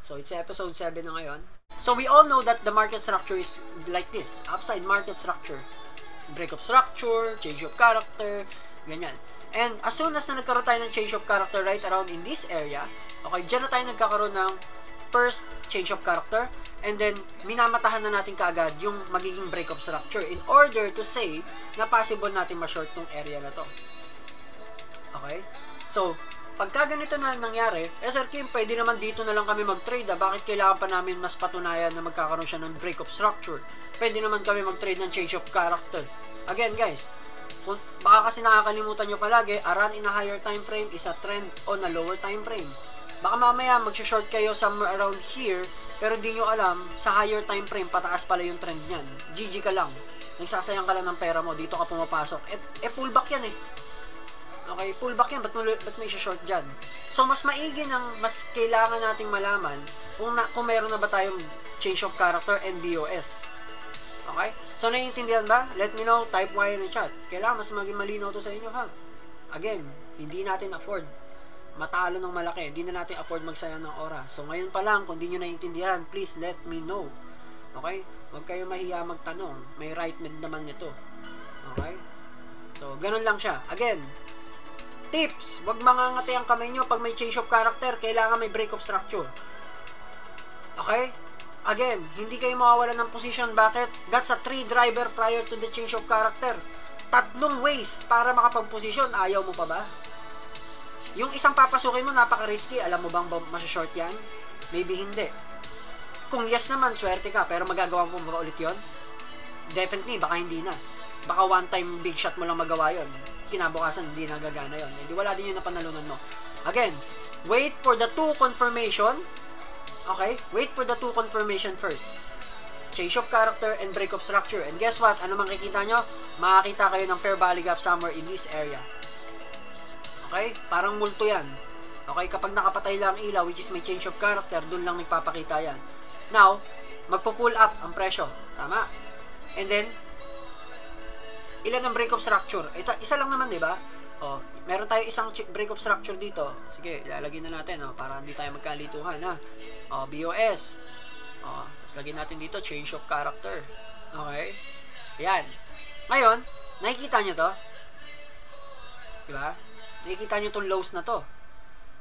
So, it's episode 7 na ngayon. So, we all know that the market structure is like this. Upside market structure. Break of structure, change of character, ganyan. And as soon as na nagkaroon tayo ng change of character right around in this area, okay, dyan na tayo nagkakaroon ng first change of character, and then minamatahan na natin kaagad yung magiging break of structure in order to say na possible natin ma-short tong area na to. Okay? So, pagka ganito na nangyari, Sir Kim, pwede naman dito na lang kami mag-trade. Bakit kailangan pa namin mas patunayan na magkakaroon siya ng break of structure? Pwede naman kami mag-trade ng change of character. Again, guys, baka kasi nakakalimutan nyo palagi, a run in a higher time frame is a trend on a lower time frame. Baka mamaya mag-short kayo somewhere around here, pero di nyo alam, sa higher time frame, pataas pala yung trend nyan. GG ka lang. Nagsasayang ka lang ng pera mo, dito ka pumapasok. Pullback yan eh. Okay, pullback yan, ba't may short dyan? So, mas maigi mas kailangan nating malaman kung meron na ba tayong change of character and BOS. Okay? So, naiintindihan ba? Let me know, type Y in the chat. Kailangan mas maging malinaw to sa inyo, ha? Again, hindi natin afford matalo ng malaki. Hindi na natin afford magsayang ng oras. So, ngayon pa lang, kung di nyo naiintindihan, please let me know. Okay? Huwag kayo mahiya magtanong. May right mid naman nito. Okay? So, ganun lang siya. Again, tips, wag mangangati ang kamay nyo pag may change of character, kailangan may break of structure. Okay? Again, hindi kayo mawawalan ng position. Bakit? That's a 3 driver prior to the change of character. 3 ways para makapag-position. Ayaw mo pa ba? Yung isang papasukin mo, napaka-risky. Alam mo bang masya-short yan? Maybe hindi. Kung yes naman, swerte ka. Pero magagawa mo ba ulit yun? Definitely, baka hindi na. Baka one time big shot mo lang magawa yun. Kinabukasan, hindi nagagana yun. Hindi, wala din yun na panalunan mo. Again, wait for the 2 confirmation. Okay? Wait for the 2 confirmation first. Change of character and break of structure. And guess what? Ano makikita nyo? Makakita kayo ng fair value gap somewhere in this area. Okay? Parang multo yan. Okay? Kapag nakapatay lang ang ilaw, which is may change of character, dun lang nagpapakita yan. Now, magpo-pull up ang presyo. Tama? And then, ilan ang break of structure? Isa lang naman, di ba? Oh, meron tayo isang break of structure dito. Sige, ilalagay na natin, para hindi tayo magkalituhan, ha? BOS. Tapos lagyan natin dito, change of character. Okay? Yan. Ngayon, nakikita nyo to? Diba? Nakikita nyo itong lows na to.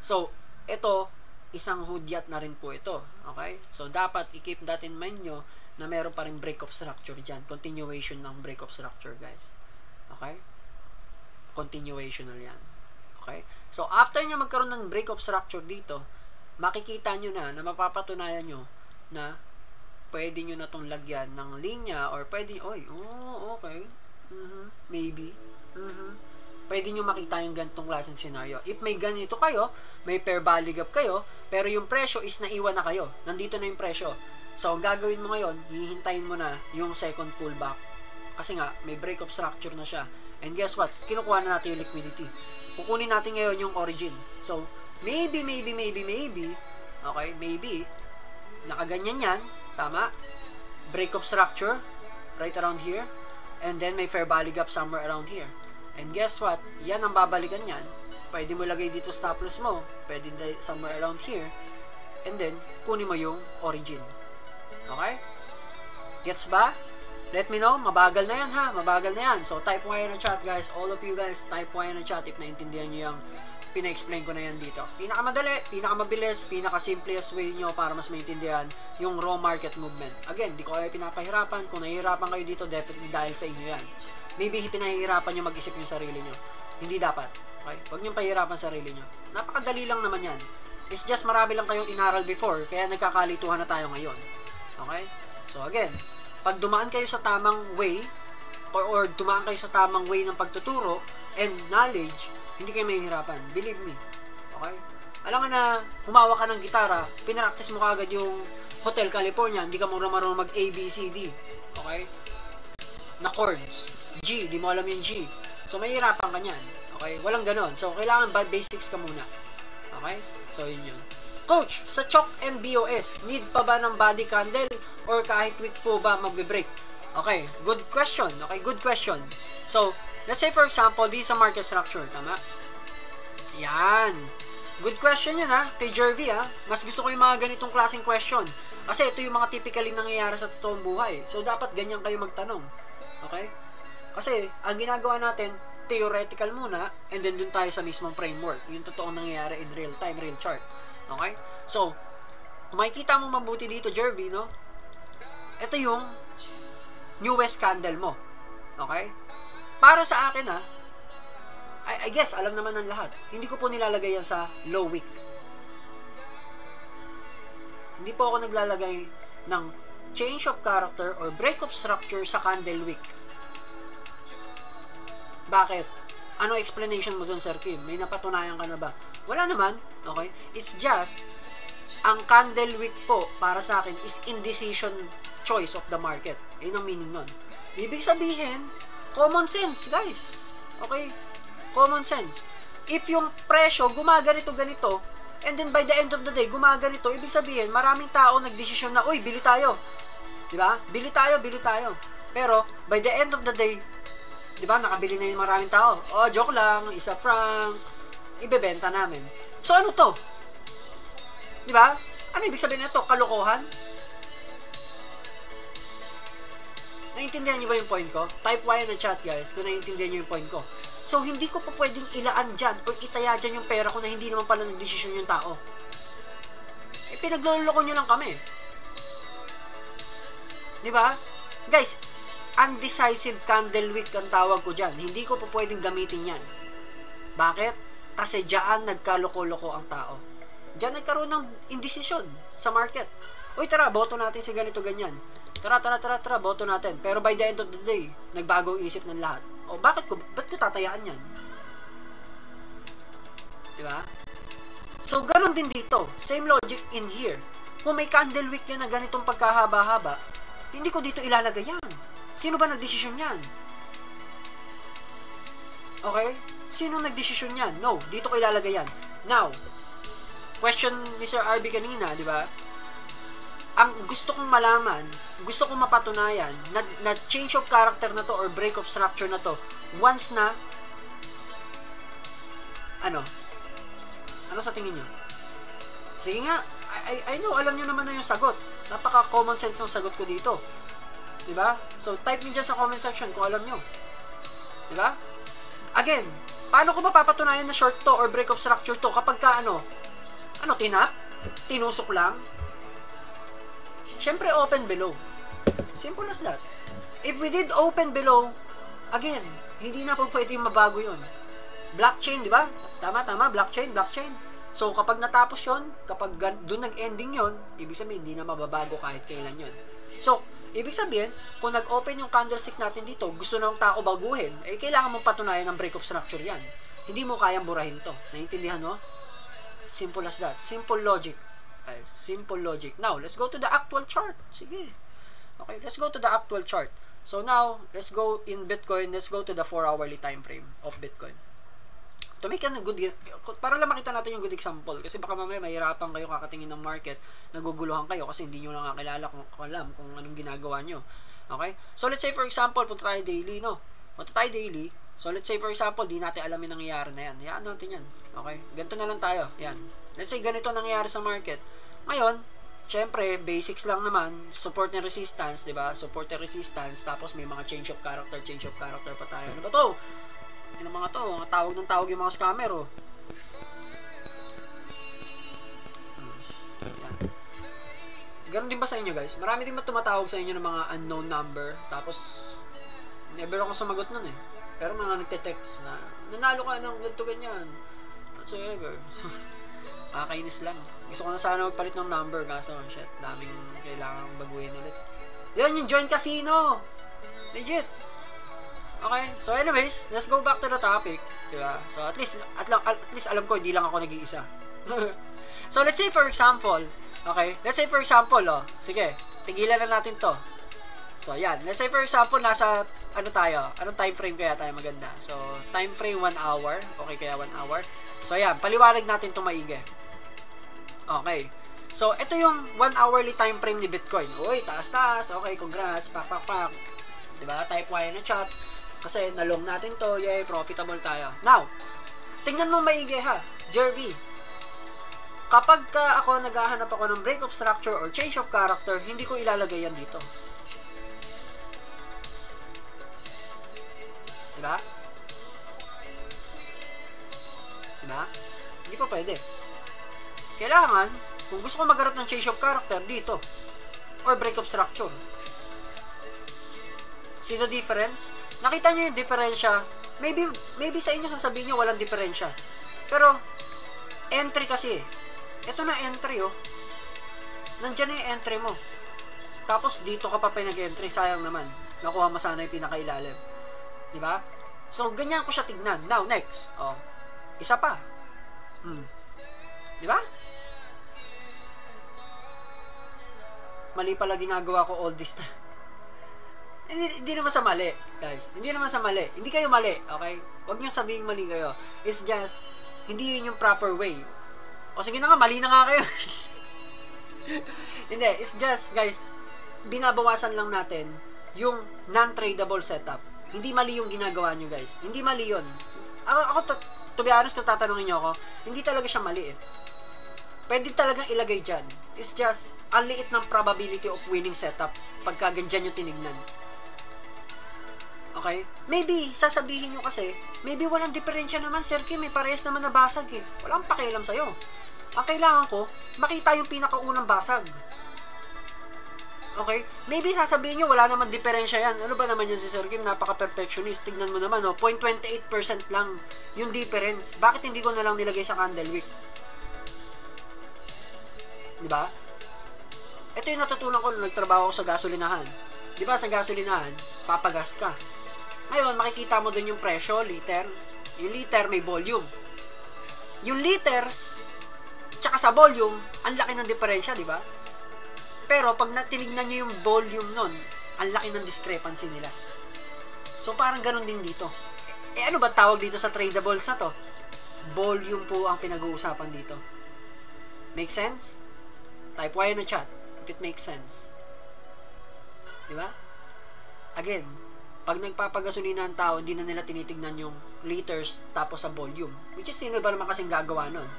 So, ito, isang hudyat na rin po ito. Okay? So, dapat i-keep that in mind nyo na meron pa rin break of structure dyan. Continuation ng break of structure, guys. Okay? Continuational yan. Okay? So, after nyo magkaroon ng break of structure dito, makikita nyo na mapapatunayan nyo na pwede nyo na itong lagyan ng linya or pwede, okay. Maybe. Pwede nyo makita yung ganitong klaseng scenario. If may ganito kayo, may fair value gap kayo, pero yung presyo is naiwan na kayo. Nandito na yung presyo. So, ang gagawin mo ngayon, hihintayin mo na yung second pullback. Kasi nga, may break of structure na siya. And guess what? Kinukuha na natin yung liquidity. Kukunin natin ngayon yung origin. So, maybe, okay, maybe, nakaganyan yan, tama? Break of structure, right around here, and then may fair value gap somewhere around here. And guess what? Yan ang babalikan yan. Pwede mo lagay dito stop loss mo, pwede somewhere around here, and then, kunin mo yung origin. Okay? Gets ba? Let me know. Mabagal na yan, ha? Mabagal na yan. So, type Y in the chat, guys. All of you guys, type Y in the chat if naintindihan nyo yung pina-explain ko na yan dito. Pinakamadali, pinakamabilis, pinakasimplest way nyo para mas maintindihan yung raw market movement. Again, di ko kayo pinapahirapan. Kung nahihirapan kayo dito, definitely dahil sa inyo yan. Maybe pinahihirapan nyo mag-isip yung sarili nyo. Hindi dapat. Okay? Huwag nyo pahihirapan sarili nyo. Napakadali lang naman yan. It's just marami lang kayong inaral before, kaya nagkakalituhan na tayo ngayon. Okay? So again, pag dumaan kayo sa tamang way, or dumaan kayo sa tamang way ng pagtuturo and knowledge, hindi kayo mahihirapan. Believe me. Okay? Alam nga na, humawak ka ng gitara, pinractice mo kagad yung Hotel California, hindi ka marunong mag A, B, C, D. Okay? Na chords. G, di mo alam yung G. So, mahihirapan ka niyan. Okay? Walang ganon. So, kailangan basics ka muna. Okay? So, yun yun. Coach, sa CHOC and BOS, need pa ba ng body candle or kahit wick po ba magbe-break? Okay, good question. Okay, good question. So, let's say for example, this is a market structure, tama? Yan. Good question yun ha, kay Jervy ha. Mas gusto ko yung mga ganitong klaseng question. Kasi ito yung mga typically nangyayari sa totoong buhay. So, dapat ganyan kayo magtanong. Okay? Kasi, ang ginagawa natin, theoretical muna, and then dun tayo sa mismong framework. Yung totoong nangyayari in real time, real chart. Okay? So, kung makikita mo mabuti dito, Jervy, no? Ito yung newest candle mo. Okay? Para sa akin ha, I guess, alam naman ng lahat. Hindi ko po nilalagay yan sa low wick. Hindi po ako naglalagay ng change of character or break of structure sa candle wick. Bakit? Ano explanation mo dun, Sir Kim? May napatunayan ka na ba? Wala naman. Okay? It's just, ang candle wick po, para sa akin, is indecision choice of the market. Yun ang meaning nun. Ibig sabihin, common sense, guys. Okay? Common sense. If yung presyo gumaganito ganito, and then by the end of the day gumaganito, ibig sabihin maraming tao nagdesisyon na, uy, bili tayo. 'Di ba? Bili tayo, bili tayo. Pero by the end of the day, 'di ba, nakabili na yung maraming tao. Oh, joke lang, isa prank. Ibebenta namin. So ano 'to? 'Di ba? Ano ibig sabihin nito? Kalokohan? Naiintindihan niyo ba yung point ko? Type Y na chat, guys, kung naiintindihan niyo yung point ko. So, hindi ko pa pwedeng ilaan dyan o itaya dyan yung pera ko na hindi naman pala nagdesisyon yung tao. Eh, pinagloloko nyo lang kami. Di ba? Guys, undecisive candle wick ang tawag ko dyan. Hindi ko pa pwedeng gamitin yan. Bakit? Kasi dyan nagkaloko-loko ang tao. Dyan nagkaroon ng indecision sa market. Uy, tara, boto natin si ganito ganyan. Tara, boto natin. Pero by the end of the day, nagbago ang isip ng lahat. O, ba't ko tatayaan yan? Diba? So, ganun din dito. Same logic in here. Kung may candle wick yan na ganitong pagkahaba-haba, hindi ko dito ilalagay yan. Sino ba nagdesisyon yan? Okay? Sino nagdesisyon yan? No, dito ko ilalagay yan. Now, question ni Sir RB kanina, di ba? Ang gusto kong malaman, gusto kong mapatunayan na change of character na to or break of structure na to once na ano sa tingin nyo? Sige nga, I know, alam nyo naman na yung sagot. Napaka common sense ng sagot ko dito, diba? So type nyo dyan sa comment section kung alam nyo, diba? Again, paano ko mapapatunayan na short to or break of structure to kapag ka tinusok lang? Syempre, open below. Simple as that. If we did open below, again, hindi na po pwede mabago yun. Blockchain, di ba? Tama, blockchain. So, kapag natapos yun, kapag doon nag-ending yun, ibig sabihin, hindi na mababago kahit kailan yun. So, ibig sabihin, kung nag-open yung candlestick natin dito, gusto ng tao baguhin, eh, kailangan mong patunayan ng break of structure yan. Hindi mo kayang burahin to. Naiintindihan mo? Simple as that. Simple logic. Simple logic. Now, let's go to the actual chart. Sige. Okay, let's go to the actual chart. So now, let's go in Bitcoin. Let's go to the 4-hourly time frame of Bitcoin. To make a good, para lang makita natin yung good example. Kasi baka mamaya mahirapan kayo kakatingin ng market, naguguluhan kayo kasi hindi nyo lang kakilala kung alam kung anong ginagawa nyo. Okay? So let's say for example, punta tayo daily, no? Punta tayo daily. So let's say for example, di natin alam yung nangyayari na yan. Hayaan natin yan. Okay? Ganito na lang tayo. Yan. Let's say ganito nangyayari sa market. Ngayon, syempre, basics lang naman, support and resistance, di ba? Support and resistance, tapos may mga change of character pa tayo. Ano ba to? Ano mga to? Tawag ng tawag yung mga scammer, oh. Yan. Ganon din ba sa inyo, guys? Marami din ba tumatawag sa inyo ng mga unknown number? Tapos, never ako sumagot nun, eh. Pero mga nagte-text na, nanalo ka ng ganito ganyan. Whatsoever. Kakainis lang. Gusto ko na sana magpalit ng number, kaso shit, daming kailangan baguhin ulit. Yan yung join casino. Legit. Okay, so anyways, let's go back to the topic, diba? So at least alam ko hindi lang ako nag-iisa. So let's say for example, okay, sige, tigilan na natin to. So yan, let's say for example, nasa anong time frame kaya tayo maganda? So time frame 1 hour, okay, kaya 1 hour. So yan, paliwanag natin to maigi. Okay. So, ito yung 1 hourly time frame ni Bitcoin. Uy, taas. Okay, congrats. Pak. Diba? Type Y na chat. Kasi nalong natin to. Yay, profitable tayo. Now, tingnan mo maigi ha. Jervy. kapag ako naghahanap ako ng break of structure or change of character, hindi ko ilalagay yan dito. Diba? Diba? Hindi po pwede. Kailangan, kung gusto ko magharap ng change of character, dito. Or break of structure. See the difference? Nakita nyo yung diferensya? Maybe sa inyo sasabihin nyo walang diferensya. Pero, entry kasi. Ito na entry, oh. Nandyan na yung entry mo. Tapos, dito ka pa pinag-entry. Sayang naman. Nakuha mo sana yung pinakailalim. Diba? So, ganyan ko siya tignan. Now, next. Oh. Isa pa. Diba? Mali pala ginagawa ko all this time. Hindi naman sa mali, guys. Hindi naman sa mali. Hindi kayo mali, okay? Huwag niyong sabihin mali kayo. It's just, hindi yun yung proper way. O sige na nga, mali na nga kayo. Hindi, it's just, guys, binabawasan lang natin yung non-tradable setup. Hindi mali yung ginagawa nyo, guys. Hindi mali yun. Ako to be honest, kung tatanungin nyo ako, hindi talaga siya mali eh. Pwede talagang ilagay dyan. It's just, ang liit ng probability of winning setup pagka ganyan yung tinignan. Okay? Maybe, sasabihin nyo kasi, maybe walang diferensya naman, Sir Kim, parehas naman nabasag eh. Walang pakialam sa'yo. Ang kailangan ko, makita yung pinakaunang basag. Okay? Maybe sasabihin nyo, wala naman diferensya yan. Ano ba naman yan si Sir Kim? Napaka-perfectionist. Tignan mo naman, no? 0.28% lang yung difference. Bakit hindi ko na lang nilagay sa candle wick? Diba? Ito yung natutunan ko nung nagtrabaho ko sa gasolinahan. Diba sa gasolinahan, papagas ka. Ngayon, makikita mo dun yung presyo, liter. Yung liter may volume. Yung liters, tsaka sa volume, ang laki ng diferensya, di ba? Pero, pag tinignan nyo yung volume nun, ang laki ng discrepancy nila. So, parang ganun din dito. Ano ba tawag dito sa tradables na to? Volume po ang pinag-uusapan dito. Make sense? Type Y na chat if it makes sense. Di ba? Again, pag nagpapagasolina ang tao, hindi na nila tinitignan yung liters tapos sa volume. Which is, sino ba naman kasing gagawa nun?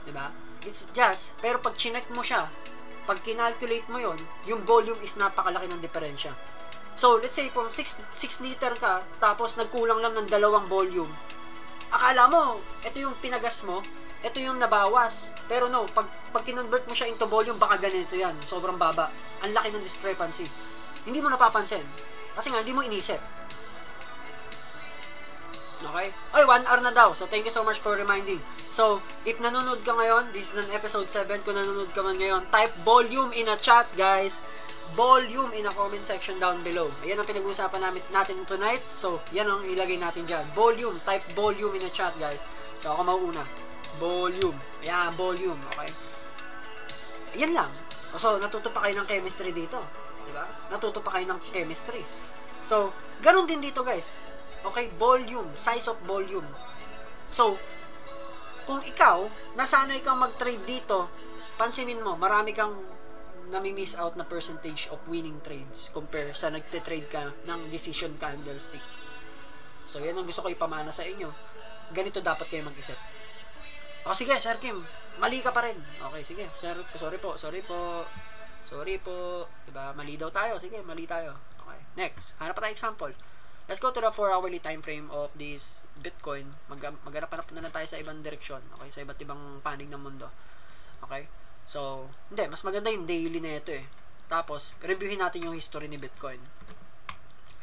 Diba? It's just, pero pag chinek mo siya, pag kinalculate mo yon, yung volume is napakalaki ng diferensya. So, let's say, kung 6 liter ka, tapos nagkulang lang ng 2 volume, akala mo, ito yung pinagas mo, ito yung nabawas. Pero no, pag kinonvert mo siya into volume, baka ganito yan. Sobrang baba. Ang laki ng discrepancy. Hindi mo napapansin. Kasi nga, hindi mo inisip. Okay? Ay, 1 hour na daw. So, thank you so much for reminding. So, if nanonood ka ngayon, this is an episode 7. Kung nanonood ka man ngayon, type volume in a chat, guys. Volume in a comment section down below. Ayan ang pinag-uusapan natin tonight. So, yan ang ilagay natin dyan. Volume. Type volume in a chat, guys. So, ako mauuna. Volume. Ayan, volume. Okay? Ayan lang. So, natuto pa kayo ng chemistry dito. Diba? Natuto pa kayo ng chemistry. So, ganun din dito, guys. Okay? Volume. Size of volume. So, kung ikaw, nasanay kang mag-trade dito, pansinin mo, marami kang nami-miss out na percentage of winning trades compare sa nagte-trade ka ng decision candlestick. So, yan ang gusto ko ipamana sa inyo. Ganito dapat kayo mag-isip. O, sige, Sir Kim, mali ka pa rin. Okay, sige, Sir, sorry po. Diba, mali daw tayo. Sige, mali tayo. Okay, next. Hanap pa tayo example. Let's go to the 4-hourly time frame of this Bitcoin. Maghanap-hanap na lang tayo sa ibang direksyon. Okay, sa iba't ibang panig ng mundo. Okay? So, hindi, mas maganda yung daily na ito eh. Tapos, reviewin natin yung history ni Bitcoin.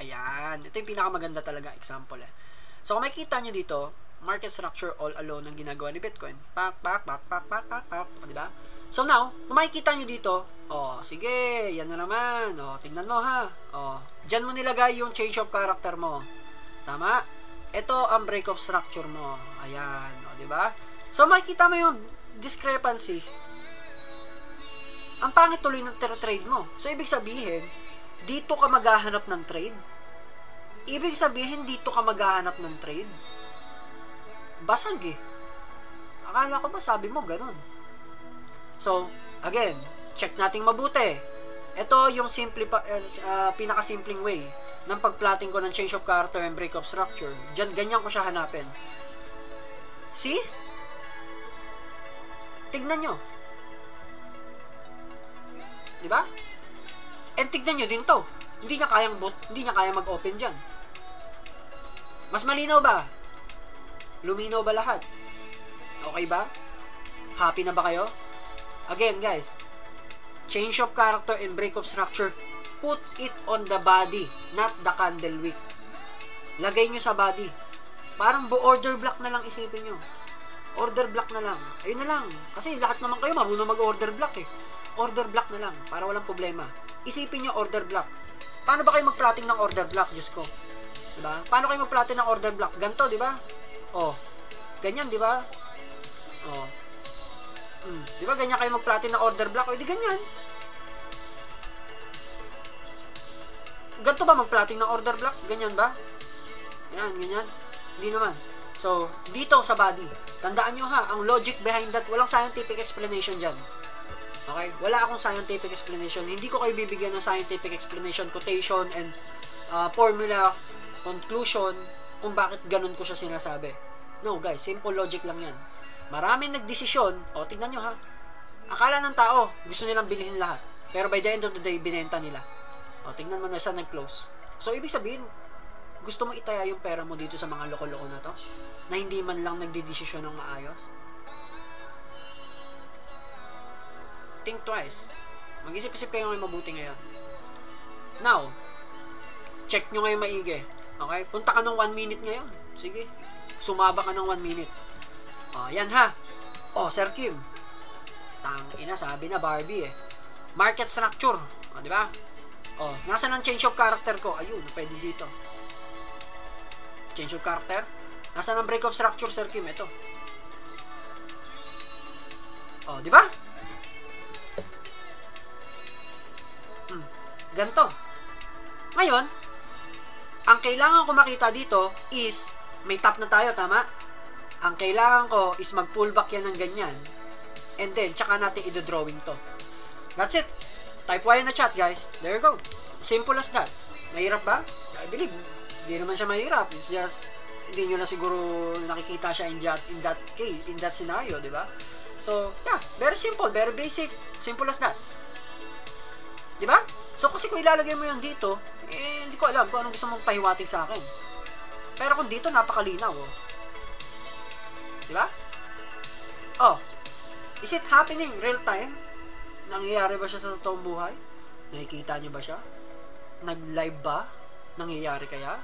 Ayan. Ito yung pinakamaganda talaga example eh. So, kung makikita nyo dito, market structure all alone ang ginagawa ni Bitcoin. Pak. Diba? So, now, kung makikita nyo dito, sige, yan na naman. Tingnan mo ha. Dyan mo nilagay yung change of character mo. Tama? Ito ang break of structure mo. Ayan. Diba? So, makikita mo yung discrepancy. Ang pangit tuloy ng trade mo. So, ibig sabihin, dito ka maghahanap ng trade. Ibig sabihin, dito ka maghahanap ng trade. Basag eh. Akala ko ba sabi mo ganun? So, again, check nating mabuti. Ito yung pinakasimpleng way ng pagplotting ko ng change of character and break of structure. Diyan, ganyan ko siya hanapin. See? Tignan nyo. Di ba? And tignan nyo din to. Hindi niya kayang mag-open dyan. Mas malinaw ba? Luminaw ba lahat? Okay ba? Happy na ba kayo? Again, guys, change of character and break of structure, put it on the body, not the candle wick. Lagay nyo sa body. Parang order block na lang isipin nyo. Order block na lang. Ayun na lang. Kasi lahat naman kayo marunong mag-order block eh. Order block na lang para walang problema. Isipin nyo order block. Paano ba kayo mag-plotting ng order block? Diyos ko. Diba? Paano kayo mag-plotting ng order block? Ganto, diba? Oh. Ganyan, diba? Oh. Diba ganyan kayo mag-plotting ng order block? O, di ganyan. Ganto ba mag-plotting ng order block? Ganyan ba? Yan, ganyan. Hindi naman. So, dito sa body, tandaan nyo ha, ang logic behind that, walang scientific explanation dyan. Okay? Wala akong scientific explanation. Hindi ko kayo bibigyan ng scientific explanation, quotation, and formula, conclusion, kung bakit ganun ko siya sinasabi. No, guys, simple logic lang yan. Maraming nagdesisyon, o tignan nyo ha, akala ng tao, gusto nilang bilhin lahat. Pero by the end of the day, binenta nila. O, tignan mo na saan nag-close. So, ibig sabihin, gusto mo itaya yung pera mo dito sa mga loko-loko na to, na hindi man lang nagdidesisyon ng maayos? Think twice. Mag-isip-isip kayo ngayon mabuti ngayon. Now, check nyo ngayon maigi. Okay? Punta ka ng 1 minute ngayon. Sige. Sumaba ka ng 1 minute. O, yan ha. O, Sir Kim. Tangina, sabi na Barbie eh. Market structure. O, di ba? O, nasaan ang change of character ko? Ayun, pwede dito. Change of character. Nasaan ang break of structure, Sir Kim? Ito. O, di ba? Ganto. Ngayon, ang kailangan ko makita dito is, may top na tayo, tama? Ang kailangan ko is mag-pullback yan ng ganyan. And then, tsaka natin i-drawing to. That's it. Type Y na chat, guys. There you go. Simple as that. Mahirap ba? I believe, hindi naman siya mahirap. It's just, hindi nyo na siguro nakikita siya in that case, in that scenario, di ba? So, yeah, very simple, very basic. Simple as that. Di ba? So, kasi kung ilalagay mo yun dito, eh, hindi ko alam kung anong gusto mong pahiwatig sa akin. Pero kung dito, napakalinaw, oh. Di ba? Oh, is it happening real time? Nangyayari ba siya sa totoong buhay? Nakikita niyo ba siya? Nag-live ba? Nangyayari kaya?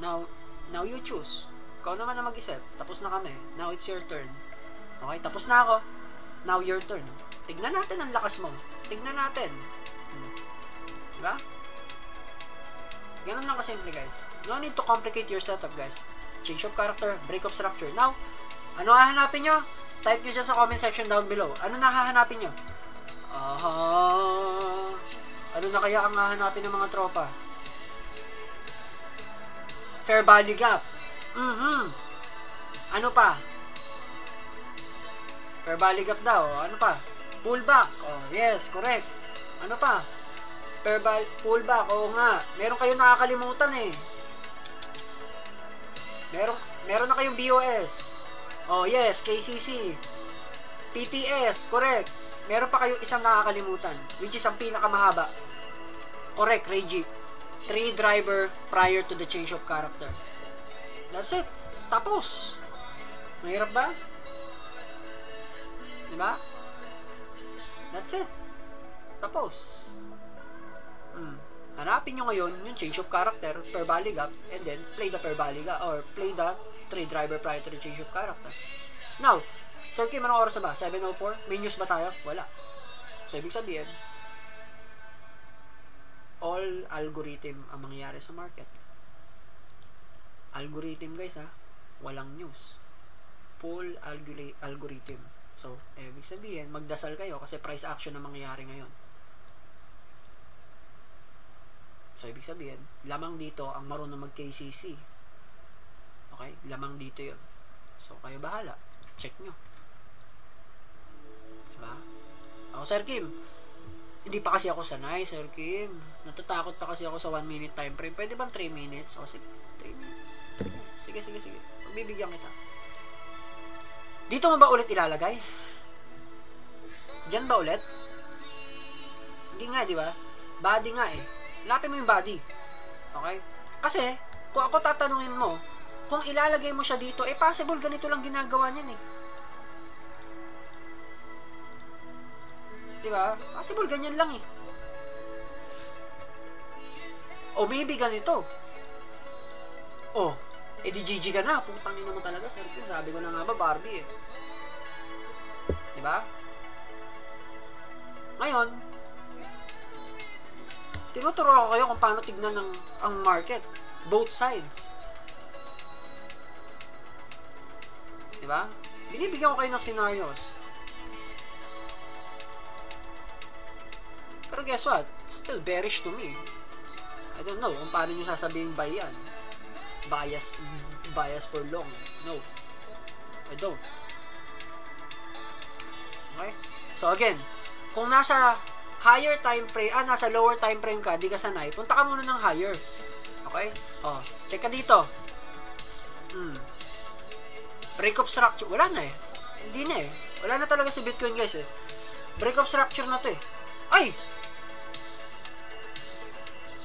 Now you choose. Ikaw naman na mag-isip. Tapos na kami. Now it's your turn. Okay, tapos na ako. Now your turn. Tignan natin ang lakas mo. Tignan natin. Diba? Ganun lang kasimple, guys. No need to complicate your setup, guys. Change of character, break of structure. Now, ano hahanapin nyo? Type nyo dyan sa comment section down below. Ano na hahanapin nyo? Ano na kaya ang hahanapin ng mga tropa? Fair value gap. Ano pa? Fair value gap daw. Ano pa? Pullback. Oh, yes, correct. Ano pa? Pullback. Oo nga. Meron kayong nakakalimutan eh. Meron na kayong BOS. Oh, yes, KCC. PTS, correct. Meron pa kayong isang nakakalimutan, which is ang pinakamahaba. Correct, Reggie. 3 driver prior to the change of character. That's it. Tapos. Mahirap ba? Diba? That's it. Tapos. Hanapin nyo ngayon yung change of character, per value gap, and then play the per value gap, or play the 3 driver prior to the change of character. Now, Sir Kim, anong oras na ba? 7:04? May news ba tayo? Wala. So, ibig sabihin, all algorithm ang mangyayari sa market. Algorithm, guys, ha? Walang news. Full algorithm. So, ibig sabihin, magdasal kayo kasi price action ang mangyayari ngayon. So, ibig sabihin, lamang dito ang marunong mag-KCC. Okay? Lamang dito yun. So, kayo bahala. Check nyo. Diba? Ako, Sir Kim, hindi pa kasi ako sanay, Sir Kim. Natatakot pa kasi ako sa 1 minute time frame. Pwede bang 3 minutes? O, sige, 3 minutes. Sige. Pagbibigyan kita. Dito mo ba ulit ilalagay? Diyan ba ulit? Hindi nga, di ba? Body nga eh. Lapin mo yung body. Okay? Kasi, kung ako tatanungin mo, kung ilalagay mo siya dito, possible ganito lang ginagawa niyan eh. Di ba? Possible ganyan lang eh. O maybe ganito. Oh, edi GG ka na. Putang ina mo talaga, Sergio. Sabi ko na nga ba, Barbie eh. Di ba? Ngayon, tinuturo ko kayo kung paano tignan ang market. Both sides. Diba? Binibigyan ko kayo ng scenarios. Pero guess what? Still bearish to me. I don't know kung paano nyo sasabihin ba yan. Bias for long. No. I don't. Okay? So again, kung nasa higher time frame, nasa lower time frame ka, di ka sanay, punta ka muna ng higher. Okay? Oh, check ka dito. Break of structure. Wala na eh. Hindi na eh. Wala na talaga si Bitcoin, guys eh. Break of structure na to eh.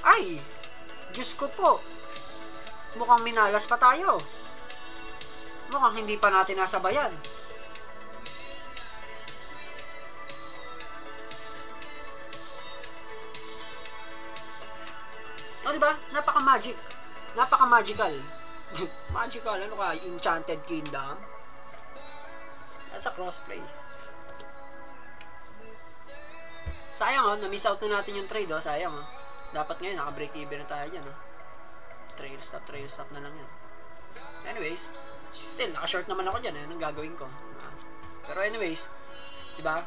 Ay! Diyos ko po. Mukhang minalas pa tayo. Mukhang hindi pa natin nasabayan. O, diba? Napaka-magic. Napaka-magical. Magical, ano ka? Enchanted Kingdom? That's a crossplay. Sayang oh, na-miss out na natin yung trade oh. Sayang oh. Dapat ngayon, naka-break even na tayo dyan oh. Trail stop na lang yan. Anyways, still, naka-short naman ako dyan eh. Anong gagawin ko? Pero anyways, diba?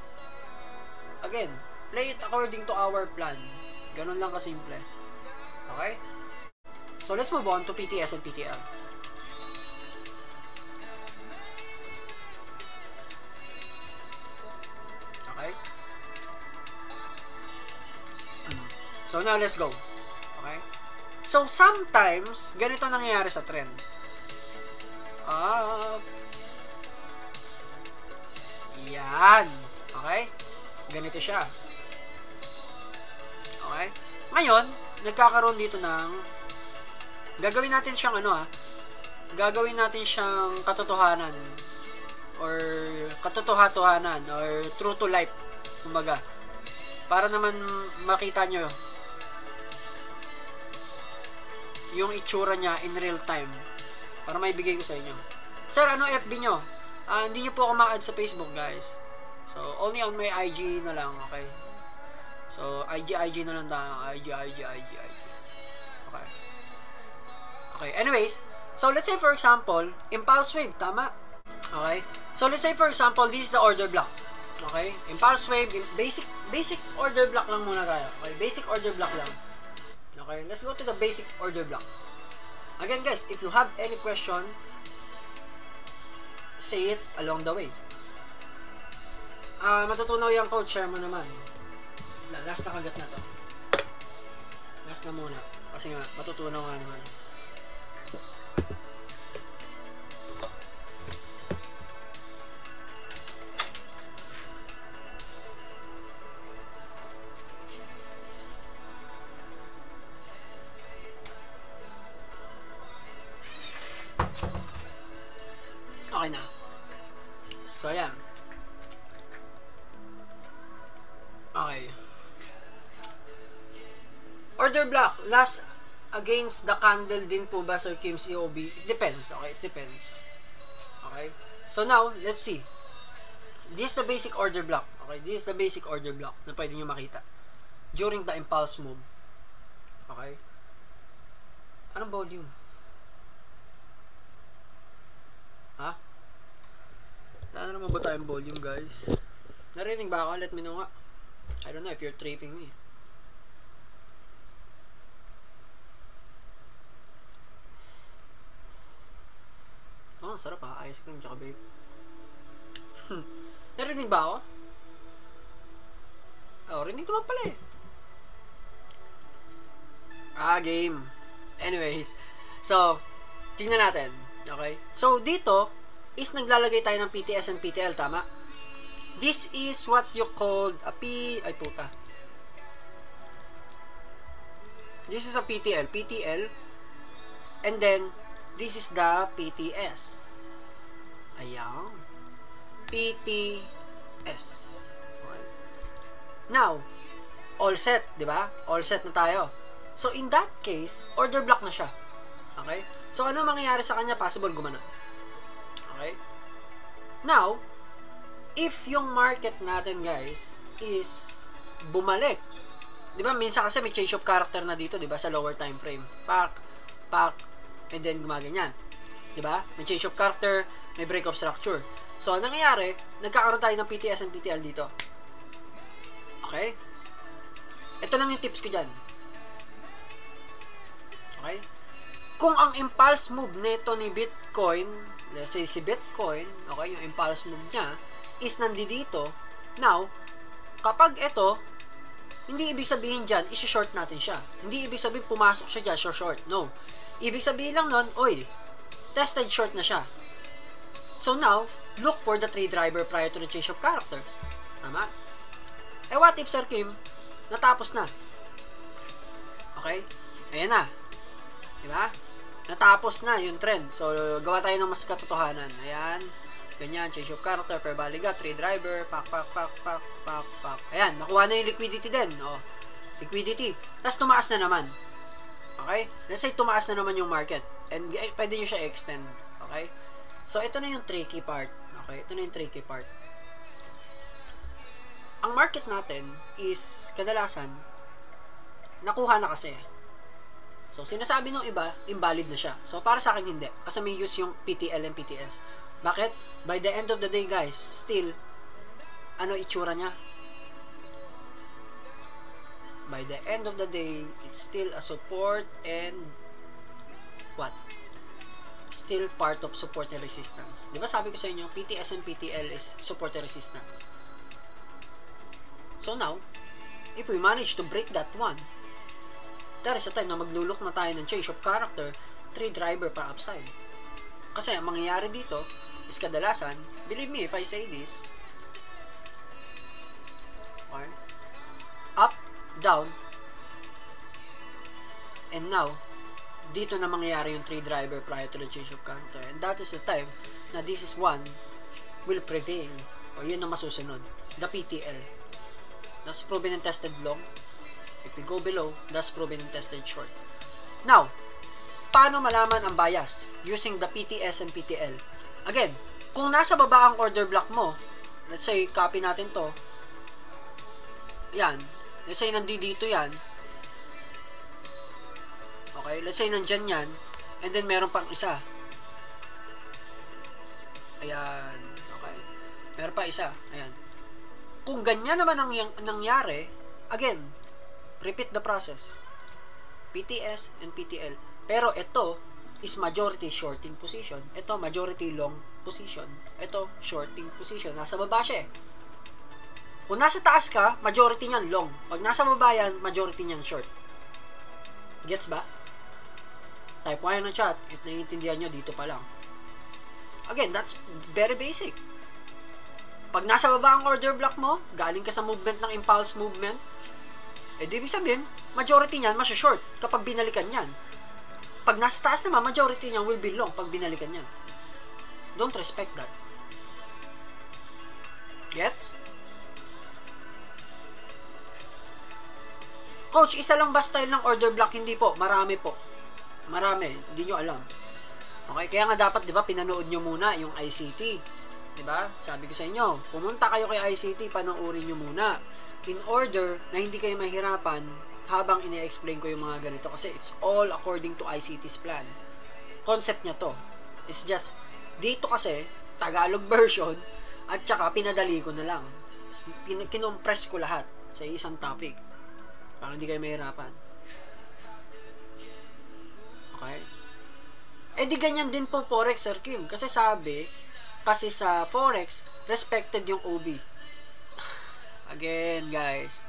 Again, play it according to our plan. Ganun lang kasimple. Okay? So, let's move on to PTS and PTL. Okay? So, now let's go. Okay? So, sometimes, ganito nangyayari sa trend. Yan. Okay? Ganito siya. Okay? Ngayon, nagkakaroon dito ng gagawin natin siyang gagawin natin siyang katotohanan or katotohanan or true to life kumbaga para naman makita nyo yung itsura niya in real time para maibigay ko sa inyo. Sir, ano FB nyo? Hindi nyo po ako ma-add sa Facebook, guys. So, only on my IG na lang, okay? So, IG na lang tayo. IG. Okay, anyways, so let's say for example, impulse wave, tama? Okay? So let's say for example, this is the order block. Okay? Impulse wave, basic order block lang muna tayo. Okay? Basic order block lang. Okay? Let's go to the basic order block. Again guys, if you have any question, say it along the way. Matutunaw yung code, share mo naman. Last na kagat na to. Last na muna. Kasi nga, matutunaw nga naman. Okay na. So, ayan. Okay. Order block. Last against the candle din po ba, Sir Kim, COB? It depends. Okay, it depends. Okay. So, now, let's see. This is the basic order block. Okay, this is the basic order block na pwede nyo makita. During the impulse move. Okay. Anong volume? Ha? Wala naman ba tayong volume, guys? Narinig ba ako? Let me know nga. I don't know if you're tripping me. Oh, sarap ha. Ice cream tsaka babe. Narinig ba ako? Oh, rinig naman pala eh. Game. Anyways. So, tingnan natin. Okay? So, dito, is naglalagay tayo ng PTS and PTL, tama? This is what you called a This is a PTL, and then this is the PTS. Ayan. PTS. Okay. Now, all set, di ba? All set na tayo. So, in that case, order block na siya. Okay? So, ano mangyayari sa kanya? Possible gumana. Okay? Now, if yung market natin, guys, is bumalik, di ba, minsan kasi may change of character na dito, di ba, sa lower time frame. Pak, and then gumaganyan. Di ba? May change of character, may break of structure. So, ano nangyayari? Nagkakaroon tayo ng PTS and PTL dito. Okay? Ito lang yung tips ko dyan. Okay? Kung ang impulse move nito ni Bitcoin, let's say si Bitcoin, okay, yung impulse move niya, is nandito, now, kapag ito, hindi ibig sabihin dyan, isi-short natin siya. Hindi ibig sabihin pumasok siya dyan, short. No. Ibig sabihin lang nun, tested short na siya. So now, look for the trade driver prior to the change of character. Tama? What if, Sir Kim, natapos na? Okay? Ayan na. Diba? Natapos na yung trend. So, gawa tayo ng mas katotohanan. Ayan. Ganyan, change of character, fair value gap, trade driver, pak. Ayan, nakuha na yung liquidity din. Liquidity. Tapos tumaas na naman. Okay? Let's say tumaas na naman yung market. And pwede nyo siya extend. Okay? So, ito na yung tricky part. Okay? Ito na yung tricky part. Ang market natin is, kadalasan, nakuha na kasi. So, sinasabi ng iba, invalid na siya. So, para sa akin hindi. Kasi may use yung PTL and PTS. Bakit? By the end of the day, guys, still, ano itsura niya? By the end of the day, it's still a support and what? Still part of support and resistance. Di ba sabi ko sa inyo, PTS and PTL is support and resistance. So now, if we manage to break that one, there is a time na maglulok na tayo ng change of character, trade driver pa upside. Kasi ang mangyayari dito is kadalasan, believe me if I say this, okay, up, down, and now, dito na mangyayari yung trade driver prior to the change of character. And that is the time na this is one will prevail. O yun ang masusunod. The PTL. That's proven and tested long. If we go below, that's proven and tested short. Now, paano malaman ang bias using the PTS and PTL? Again, kung nasa baba ang order block mo, let's say, copy natin to, yan, let's say, nandito yan, okay, let's say, nandyan yan, and then meron pang isa, ayan, okay, meron pa isa, ayan, kung ganyan naman ang nangyari, again, repeat the process, PTS and PTL, pero ito is majority shorting position. Ito, majority long position. Ito, shorting position. Nasa baba siya eh. Kung nasa taas ka, majority niyan long. Pag nasa baba yan, majority niyan short. Gets ba? Type Y na chat. If naiintindihan nyo, dito pa lang. Again, that's very basic. Pag nasa baba ang order block mo, galing ka sa movement ng impulse movement, di ibig sabihin, majority niyan, masya-short kapag binalikan yan. Pag nasa taas naman, majority niyan will be long pag binalikan yan. Don't respect that. Gets? Coach, isa lang ba style ng order block? Hindi po. Marami po. Marami. Hindi nyo alam. Okay? Kaya nga dapat, di ba, pinanood nyo muna yung ICT. Di ba? Sabi ko sa inyo, pumunta kayo kay ICT, panoorin nyo muna. In order na hindi kayo mahirapan habang ini-explain ko yung mga ganito. Kasi it's all according to ICT's plan. Concept niya to. It's just, dito kasi, Tagalog version, at saka pinadali ko na lang. Kinompress ko lahat sa isang topic. Para hindi kayo mahirapan. Okay? Di ganyan din po Forex, Sir Kim. Kasi sabi, kasi sa Forex, respected yung OB. Again, guys,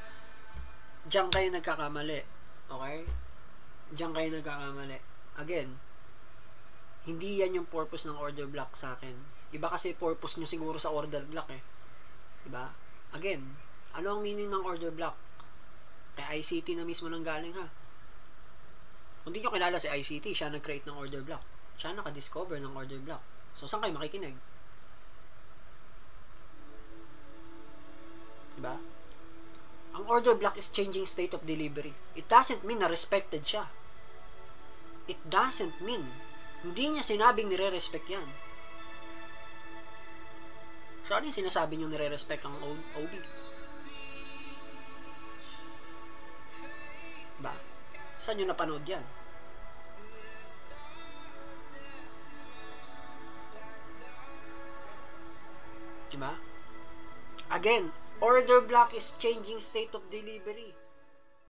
diyan kayo nagkakamali. Okay? Diyan kayo nagkakamali. Again, hindi yan yung purpose ng order block sa akin. Iba kasi purpose nyo siguro sa order block eh. Diba? Again, ano ang meaning ng order block? Kay ICT na mismo nang galing ha. Kung di nyo kilala si ICT, siya nag-create ng order block. Siya naka-discover ng order block. So, saan kayo makikinig? Diba? Ang order block is changing state of delivery. It doesn't mean na respected siya. It doesn't mean. Hindi niya sinabing nire-respect yan. So, ano yung sinasabi nyo nire-respect ang OB? Ba? Saan nyo napanood yan? Diba? Again, order block is changing state of delivery.